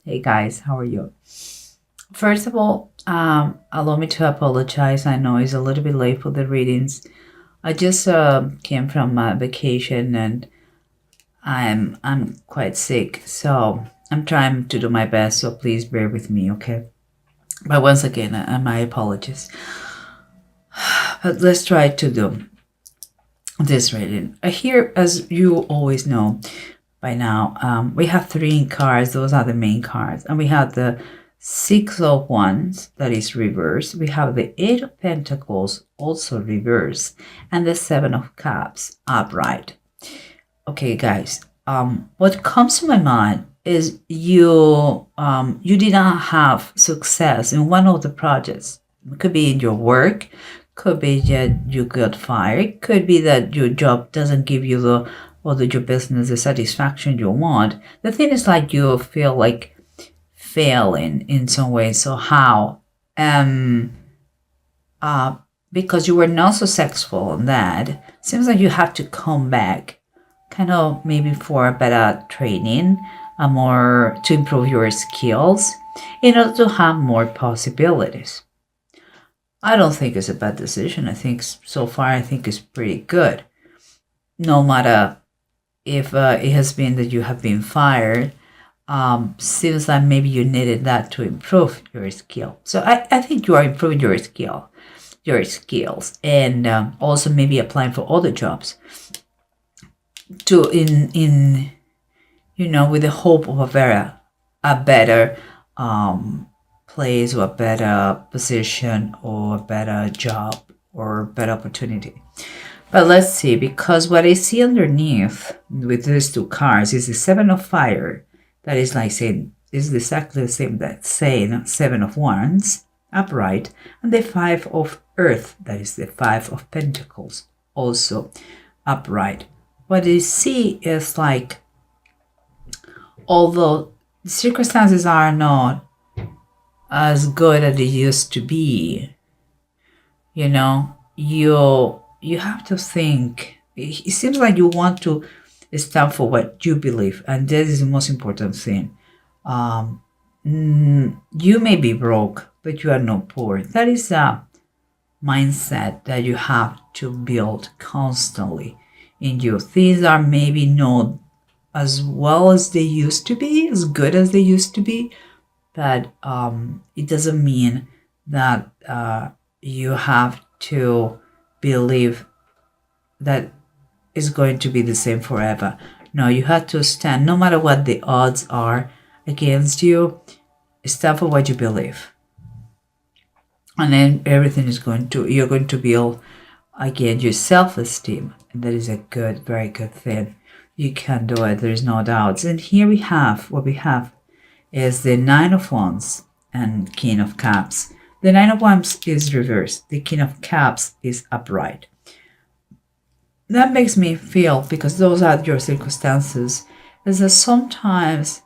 Hey guys, how are you? First of all, allow me to apologize. I know it's a little bit late for the readings. I just came from my vacation and I'm quite sick, so I'm trying to do my best. So please bear with me, okay? But once again, my apologies. But let's try to do this reading. Here, as you always know by now, we have three cards. Those are the main cards, and we have the Six of Wands, that is reversed. We have the Eight of Pentacles, also reversed, and the Seven of Cups, upright. Okay, guys, what comes to my mind is you did not have success in one of the projects. It could be in your work, could be that you got fired, could be that your job doesn't give you your business the satisfaction you want. The thing is, like, you feel like failing in some way. So how? Because you were not successful in that, seems like you have to come back, kind of maybe for a better training, more to improve your skills, in order to have more possibilities. I don't think it's a bad decision. I think so far, I think it's pretty good. No matter if it has been that you have been fired, seems like maybe you needed that to improve your skill. So I think you are improving your skills, and also maybe applying for other jobs to in with the hope of a better place, or a better position, or a better job, or better opportunity. But let's see, because what I see underneath with these two cards is the Seven of Fire. That is like saying, is exactly the same that saying Seven of Wands, upright, and the Five of Earth, that is the Five of Pentacles, also upright. What I see is like, although the circumstances are not as good as they used to be, you have to think. It seems like you want to stand for what you believe, and that is the most important thing. You may be broke, but you are not poor. That is a mindset that you have to build constantly in you. Things are maybe not as well as they used to be, as good as they used to be, but it doesn't mean that you have to believe that it's going to be the same forever. No, you have to stand, no matter what the odds are against you, stand for what you believe. And then everything you're going to build again your self-esteem. And that is a good, very good thing. You can do it, there's no doubts. And here what we have is the Nine of Wands and King of Cups. The Nine of Wands is reversed. The King of Cups is upright. That makes me feel, because those are your circumstances, is that sometimes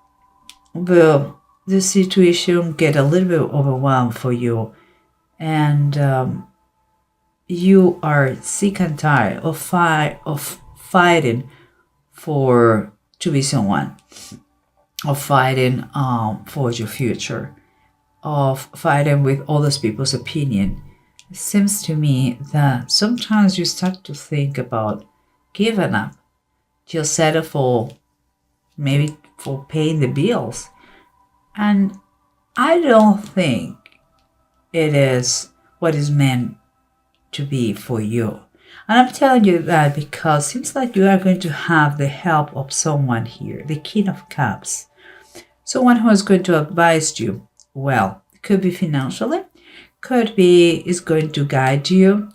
the situation get a little bit overwhelmed for you, and you are sick and tired of fighting to be someone, of fighting for your future, of fighting with other people's opinion. It seems to me that sometimes you start to think about giving up. You'll settle for paying the bills. And I don't think it is what is meant to be for you. And I'm telling you that because it seems like you are going to have the help of someone here, the King of Cups. Someone who is going to advise you well. It could be financially, could be is going to guide you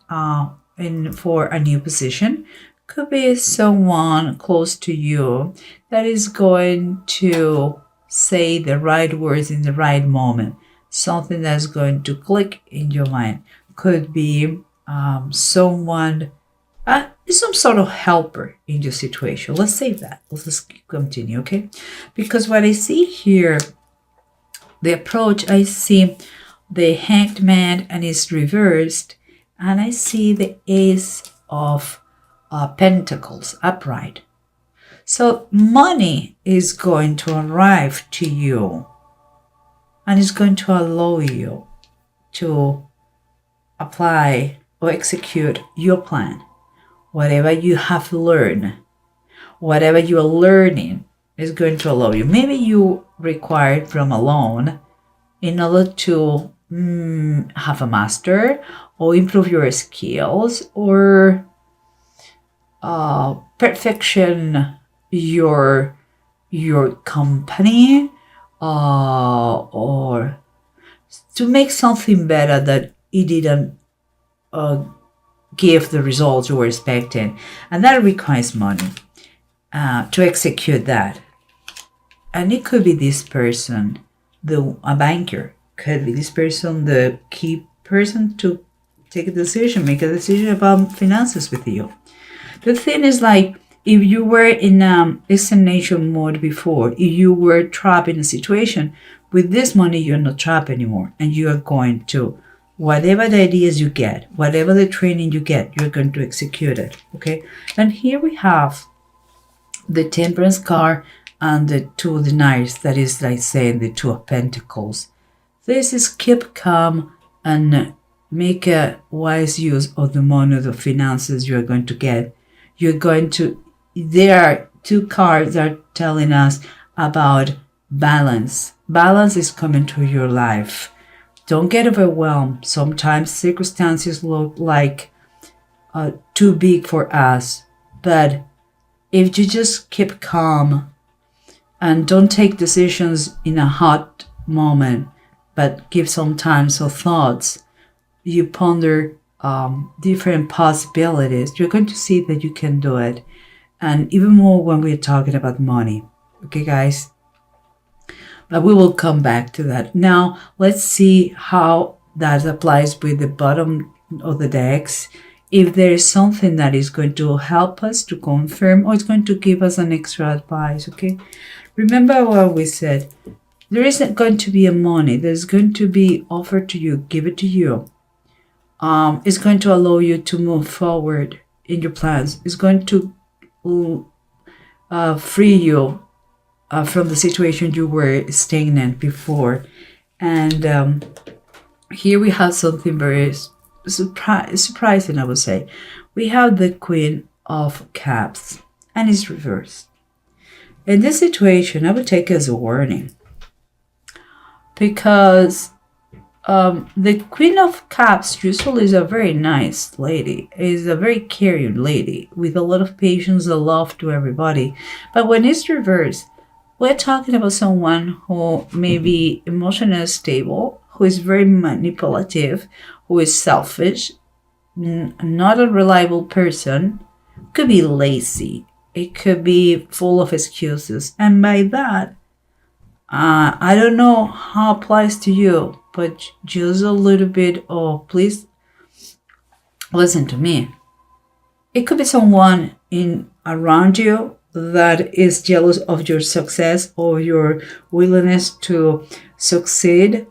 for a new position, could be someone close to you that is going to say the right words in the right moment, something that's going to click in your mind. Could be someone, some sort of helper in your situation. Let's save that. Let's just continue, okay? Because what I see here, the approach, I see the Hanged Man and it's reversed, and I see the Ace of Pentacles upright. So money is going to arrive to you and it's going to allow you to apply or execute your plan. Whatever you have learned, whatever you are learning is going to allow you. Maybe you require from a loan in order to have a master or improve your skills or perfection your company or to make something better that it didn't give the results you were expecting, and that requires money to execute that. And it could be this person, a banker, could be this person, the key person to take a decision, make a decision about finances with you. The thing is, like, if you were in destination mode before, if you were trapped in a situation, with this money, you're not trapped anymore. And you are going to, whatever the ideas you get, whatever the training you get, you're going to execute it. Okay? And here we have the Temperance card and the Two of the Knights, that is like saying the Two of Pentacles. This is keep calm and make a wise use of the money, the finances you're going to get. There are two cards that are telling us about balance. Balance is coming to your life. Don't get overwhelmed. Sometimes circumstances look like too big for us. But if you just keep calm and don't take decisions in a hot moment, but give some time for thoughts, you ponder different possibilities, you're going to see that you can do it. And even more when we're talking about money. Okay, guys? But we will come back to that. Now, let's see how that applies with the bottom of the decks. If there is something that is going to help us to confirm, or it's going to give us an extra advice, okay? Remember what we said. There isn't going to be a money. There's going to be offered to you. Give it to you. It's going to allow you to move forward in your plans. It's going to free you from the situation you were stagnant before. And here we have something very surprising, I would say. We have the Queen of Cups, and it's reversed. In this situation, I would take it as a warning, because the Queen of Cups usually is a very nice lady, is a very caring lady with a lot of patience and love to everybody. But when it's reversed, we're talking about someone who may be emotionally stable, who is very manipulative, who is selfish, not a reliable person, could be lazy, it could be full of excuses. And by that, I don't know how it applies to you, but just a little bit of, please listen to me. It could be someone around you that is jealous of your success or your willingness to succeed,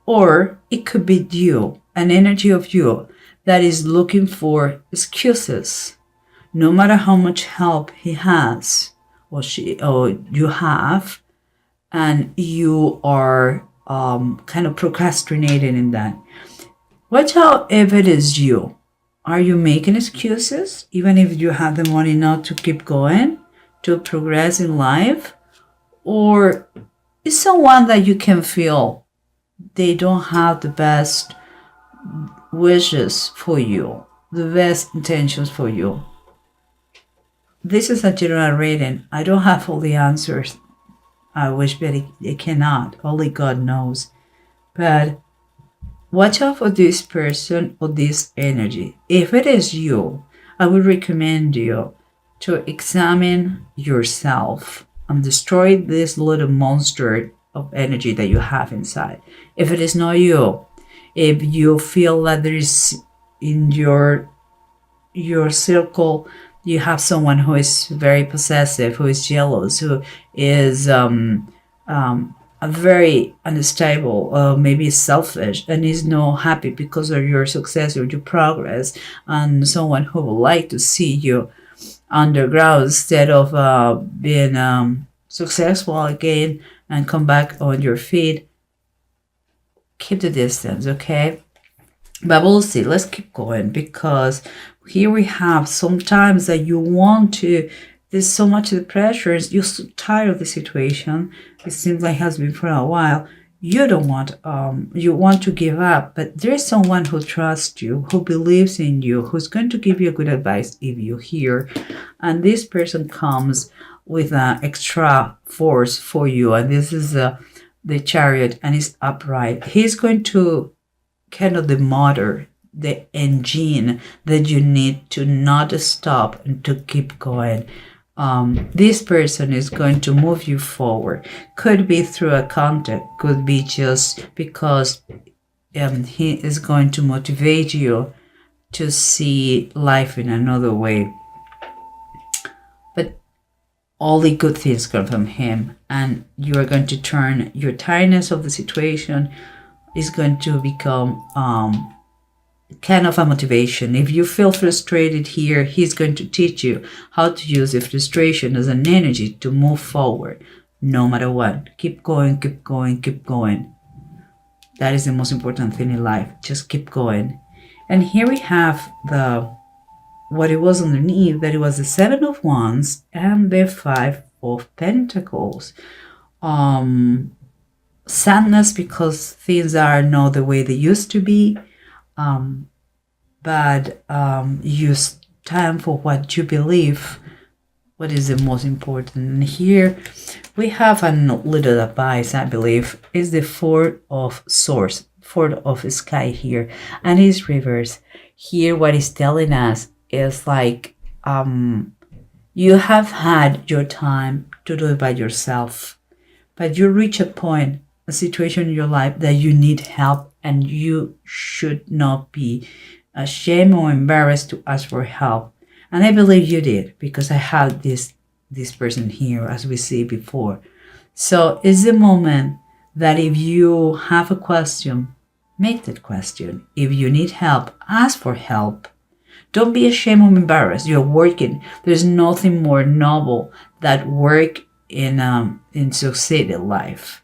or it could be you, an energy of you that is looking for excuses. No matter how much help he has or you have, and you are kind of procrastinating in that. Watch out if it is you. Are you making excuses, even if you have the money not to keep going, to progress in life? Or is someone that you can feel they don't have the best wishes for you, the best intentions for you? This is a general reading. I don't have all the answers. I wish, but it cannot. Only God knows. But watch out for this person or this energy. If it is you, I would recommend you to examine yourself and destroy this little monster of energy that you have inside. If it is not you, if you feel that there is in your circle, you have someone who is very possessive, who is jealous, who is very unstable, maybe selfish, and is not happy because of your success or your progress, and someone who would like to see you underground instead of being successful again and come back on your feet. keep the distance, okay? But we'll see. Let's keep going, because here we have sometimes that you want to, there's so much of the pressure, you're so tired of the situation. It seems like it has been for a while. You don't want, you want to give up, but there's someone who trusts you, who believes in you, who's going to give you good advice if you hear. And this person comes with an extra force for you. And this is the Chariot, and it's upright. He's going to kind of the motor, the engine that you need to not stop and to keep going. This person is going to move you forward. Could be through a contact, could be just because he is going to motivate you to see life in another way. But only good things come from him, and you are going to turn your tiredness of the situation is going to become kind of a motivation. If you feel frustrated here, he's going to teach you how to use the frustration as an energy to move forward, no matter what. Keep going, keep going, keep going. That is the most important thing in life. Just keep going. And here we have what it was underneath, that it was the Seven of Wands and the Five of Pentacles. Sadness because things are not the way they used to be, but you stand for what you believe, what is the most important. And here we have a little advice, I believe, is the Four of Swords, Four of Sky here, and it's reverse. Here what it's telling us is like you have had your time to do it by yourself, but you reach a point, a situation in your life that you need help, and you should not be ashamed or embarrassed to ask for help. And I believe you did, because I have this person here, as we see before. So it's the moment that if you have a question, make that question. If you need help, ask for help. Don't be ashamed or embarrassed. You're working. There's nothing more noble than work in succeeded life.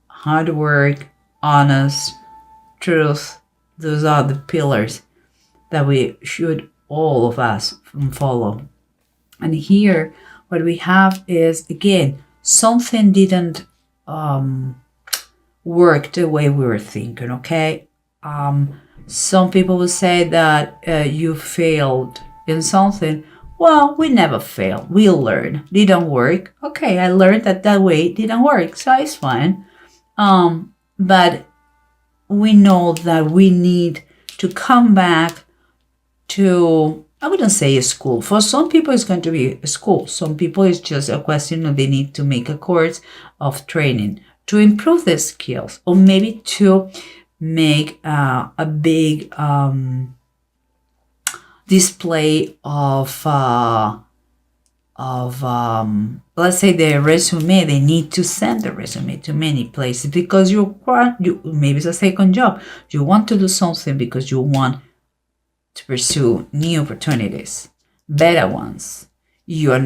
Hard work, honest, truth, those are the pillars that we should, all of us, follow. And here what we have is, again, something didn't work the way we were thinking, okay? Some people will say that you failed in something. Well, we never fail. We learn. Didn't work. Okay, I learned that way didn't work, so it's fine. But we know that we need to come back to, I wouldn't say a school. For some people, it's going to be a school. Some people, it's just a question of they need to make a course of training to improve their skills, or maybe to make a big display of let's say their resume. They need to send the resume to many places because you maybe it's a second job. You want to do something because you want to pursue new opportunities, better ones. You are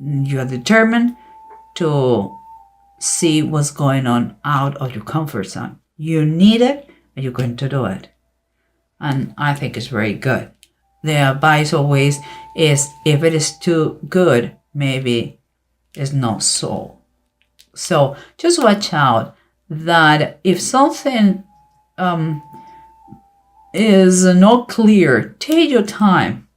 determined to see what's going on out of your comfort zone. You need it, and you're going to do it. And I think it's very good. The advice always is, if it is too good, maybe it's not so. So just watch out that if something is not clear, take your time.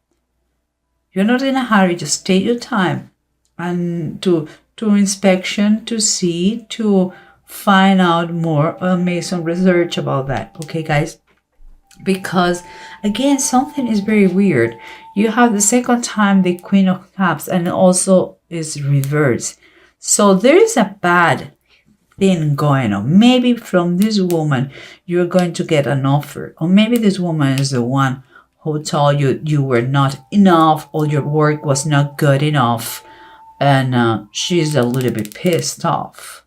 You're not in a hurry, just take your time and to inspection, to see, to find out more, or make some research about that. Okay, guys? Because again, something is very weird. You have the second time the Queen of Cups, and also is reversed. So there is a bad thing going on. Maybe from this woman, you're going to get an offer. Or maybe this woman is the one who told you you were not enough, or your work was not good enough. And she's a little bit pissed off.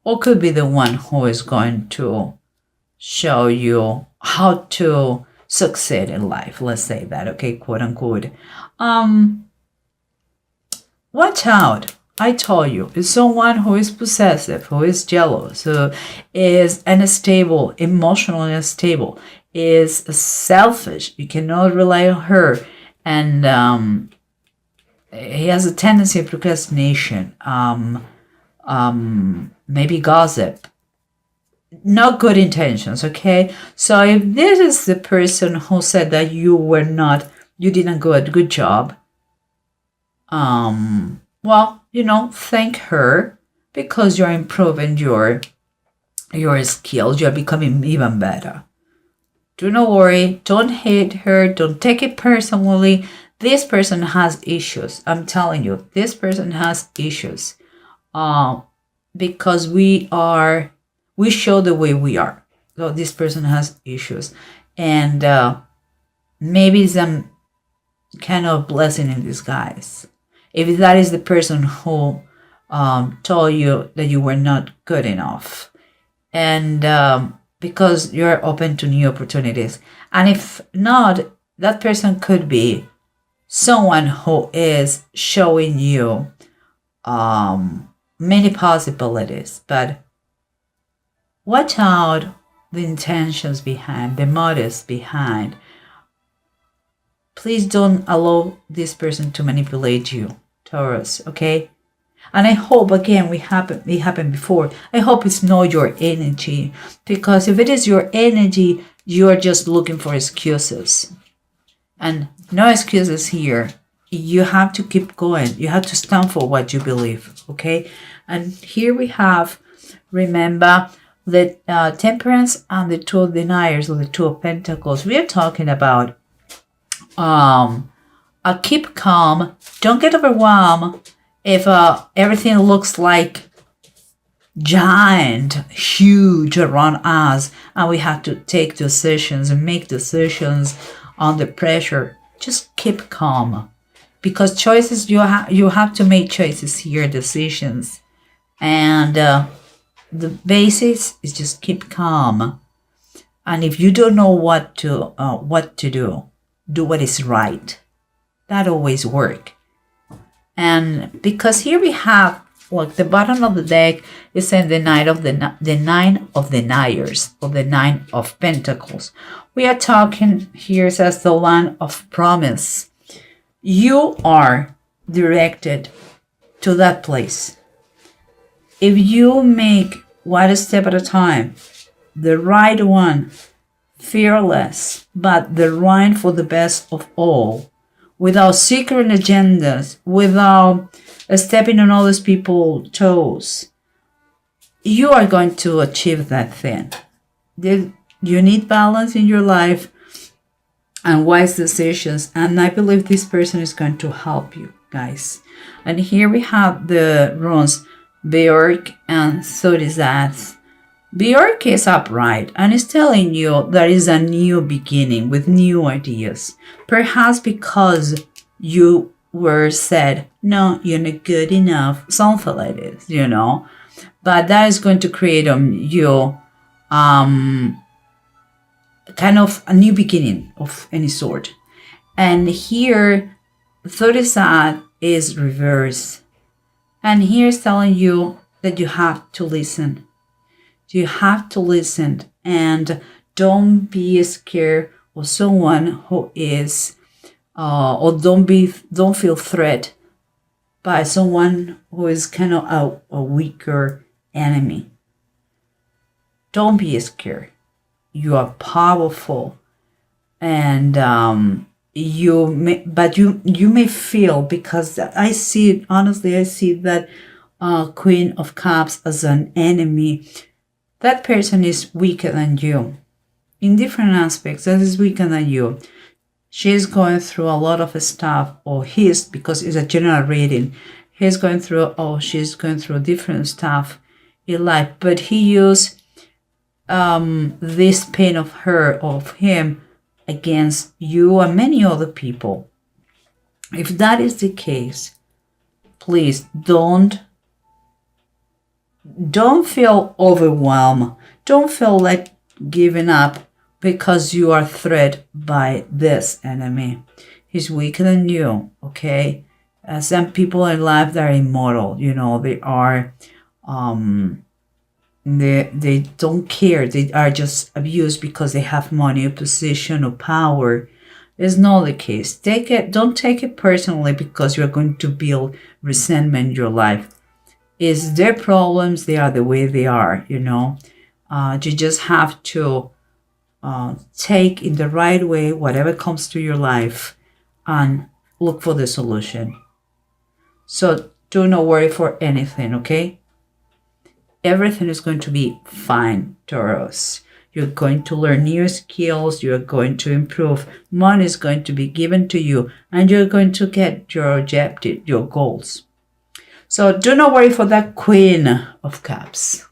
Or could be the one who is going to show you how to succeed in life. Let's say that, okay, quote unquote. Watch out. I told you, it's someone who is possessive, who is jealous, who is unstable, emotionally unstable, is selfish. You cannot rely on her, and he has a tendency of procrastination, maybe gossip, not good intentions. Okay, so if this is the person who said that you didn't do a good job, well, thank her, because you're improving your skills. You're becoming even better. Do not worry. Don't hate her. Don't take it personally. This person has issues. I'm telling you, this person has issues. Because we show the way we are. So this person has issues, and maybe some kind of blessing in disguise. If that is the person who told you that you were not good enough, and because you're open to new opportunities, and if not, that person could be someone who is showing you many possibilities, but watch out the intentions behind, the motives behind. Please don't allow this person to manipulate you, Taurus, okay? And I hope, again, it happened before. I hope it's not your energy, because if it is your energy, you're just looking for excuses. And no excuses here. You have to keep going. You have to stand for what you believe, okay? And here we have, remember, the Temperance and the Two of Deniers, or the Two of Pentacles. We are talking about keep calm. Don't get overwhelmed if everything looks like giant, huge around us, and we have to take decisions and make decisions under pressure. Just keep calm, because choices, you have to make choices here, decisions, and the basics is just keep calm. And if you don't know what to do what is right. That always work. And because here we have, like, the bottom of the deck is saying the Nine of Deniers, or the Nine of Pentacles. We are talking here, says the Land of Promise. You are directed to that place. If you make one step at a time, the right one, fearless, but the right for the best of all, without secret agendas, without stepping on other people's toes, you are going to achieve that thing. You need balance in your life and wise decisions, and I believe this person is going to help you, guys. And here we have the runes Bjork and Sodizat. Bjork is upright and is telling you there is a new beginning with new ideas. Perhaps because you were said, no, you're not good enough, something like this, But that is going to create on you kind of a new beginning of any sort. And here, Sodizat is reversed. And here is telling you that you have to listen. You have to listen, and don't be scared of someone who is, or don't feel threatened by someone who is kind of a weaker enemy. Don't be scared. You are powerful, and you may feel, because I see it, honestly, I see that Queen of Cups as an enemy. That person is weaker than you. In different aspects, that is weaker than you. She's going through a lot of stuff, or because it's a general reading. She's going through different stuff in life. But he used this pain of him against you and many other people. If that is the case, please don't feel overwhelmed. Don't feel like giving up because you are threatened by this enemy. He's weaker than you, okay? Some people in life that are immoral, they are, um, they don't care. They are just abused because they have money or position or power. It's not the case. Don't take it personally because you're going to build resentment in your life. It's their problems. They are the way they are, you just have to take in the right way whatever comes to your life and look for the solution. So do not worry for anything, okay? Everything is going to be fine, Taurus. You're going to learn new skills. You're going to improve. Money is going to be given to you, and you're going to get your objective, your goals. So do not worry for that Queen of Cups.